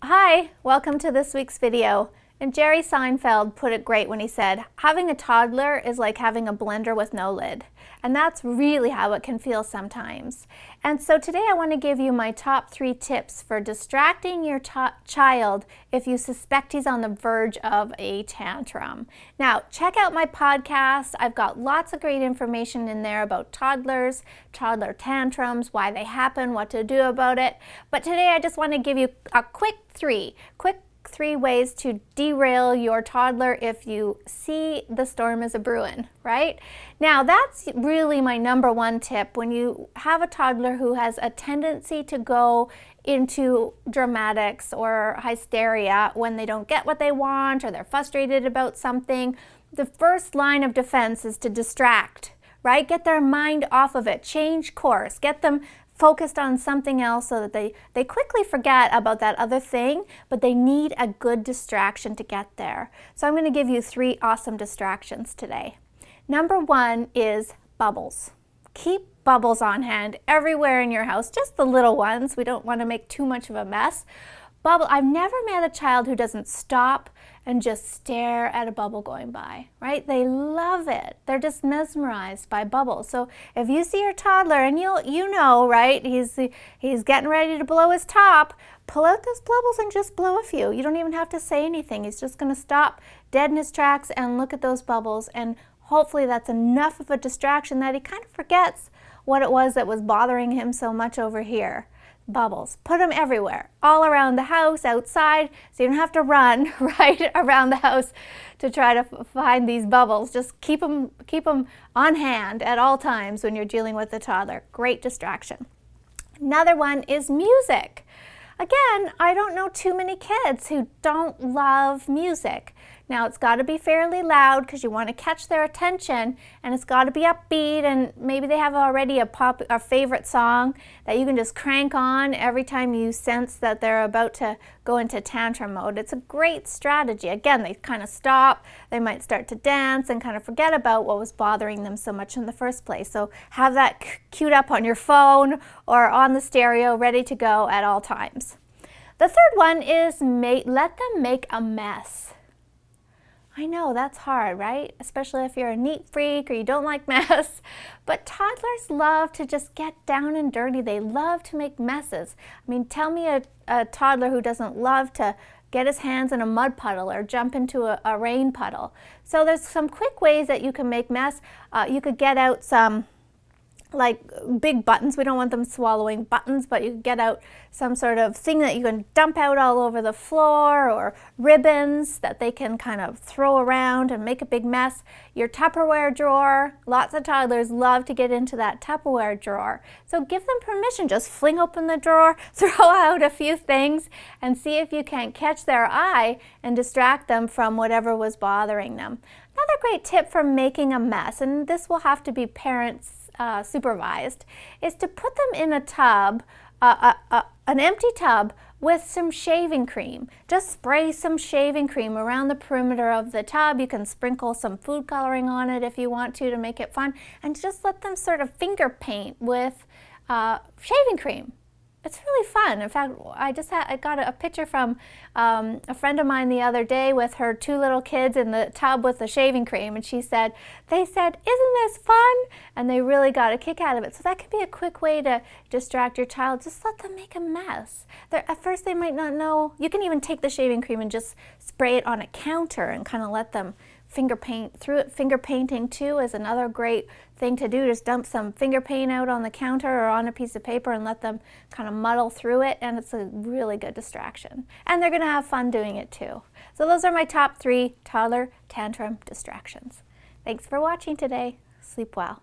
Hi, welcome to this week's video. And Jerry Seinfeld put it great when he said, having a toddler is like having a blender with no lid. And that's really how it can feel sometimes. And so today I want to give you my top 3 tips for distracting your child if you suspect he's on the verge of a tantrum. Now, check out my podcast. I've got lots of great information in there about toddlers, toddler tantrums, why they happen, what to do about it. But today I just want to give you a quick three ways to derail your toddler if you see the storm is a brewing, right? Now, that's really my number 1 tip when you have a toddler who has a tendency to go into dramatics or hysteria when they don't get what they want or they're frustrated about something. The first line of defense is to distract, right? Get their mind off of it, change course, get them focused on something else so that they quickly forget about that other thing, but they need a good distraction to get there. So I'm going to give you 3 awesome distractions today. Number 1 is bubbles. Keep bubbles on hand everywhere in your house, just the little ones. We don't want to make too much of a mess. I've never met a child who doesn't stop and just stare at a bubble going by, right? They love it. They're just mesmerized by bubbles. So if you see your toddler and you know, right, he's getting ready to blow his top, pull out those bubbles and just blow a few. You don't even have to say anything. He's just going to stop dead in his tracks and look at those bubbles, and hopefully that's enough of a distraction that he kind of forgets what it was that was bothering him so much over here. Bubbles. Put them everywhere, all around the house, outside, so you don't have to run right around the house to try to find these bubbles. Just keep them on hand at all times when you're dealing with a toddler. Great distraction. Another one is music. Again, I don't know too many kids who don't love music. Now, it's got to be fairly loud because you want to catch their attention, and it's got to be upbeat, and maybe they have already a favorite song that you can just crank on every time you sense that they're about to go into tantrum mode. It's a great strategy. Again, they kind of stop, they might start to dance and kind of forget about what was bothering them so much in the first place. So have that queued up on your phone or on the stereo, ready to go at all times. The third one is let them make a mess. I know that's hard, right? Especially if you're a neat freak or you don't like mess. But toddlers love to just get down and dirty. They love to make messes. I mean, tell me a toddler who doesn't love to get his hands in a mud puddle or jump into a rain puddle. So there's some quick ways that you can make mess. You could get out some like big buttons. We don't want them swallowing buttons, but you can get out some sort of thing that you can dump out all over the floor, or ribbons that they can kind of throw around and make a big mess. Your Tupperware drawer, lots of toddlers love to get into that Tupperware drawer. So give them permission, just fling open the drawer, throw out a few things, and see if you can't catch their eye and distract them from whatever was bothering them. Another great tip for making a mess, and this will have to be parents supervised, is to put them in a tub, an empty tub with some shaving cream. Just spray some shaving cream around the perimeter of the tub. You can sprinkle some food coloring on it if you want to make it fun, and just let them sort of finger paint with shaving cream. It's really fun. In fact, I got a picture from a friend of mine the other day with her 2 little kids in the tub with the shaving cream, and they said, "Isn't this fun?" And they really got a kick out of it. So that could be a quick way to distract your child. Just let them make a mess. At first they might not know. You can even take the shaving cream and just spray it on a counter and kind of let them finger paint through it. Finger painting too is another great thing to do. Just dump some finger paint out on the counter or on a piece of paper and let them kind of muddle through it, and it's a really good distraction. And they're going to have fun doing it too. So those are my top 3 toddler tantrum distractions. Thanks for watching today. Sleep well.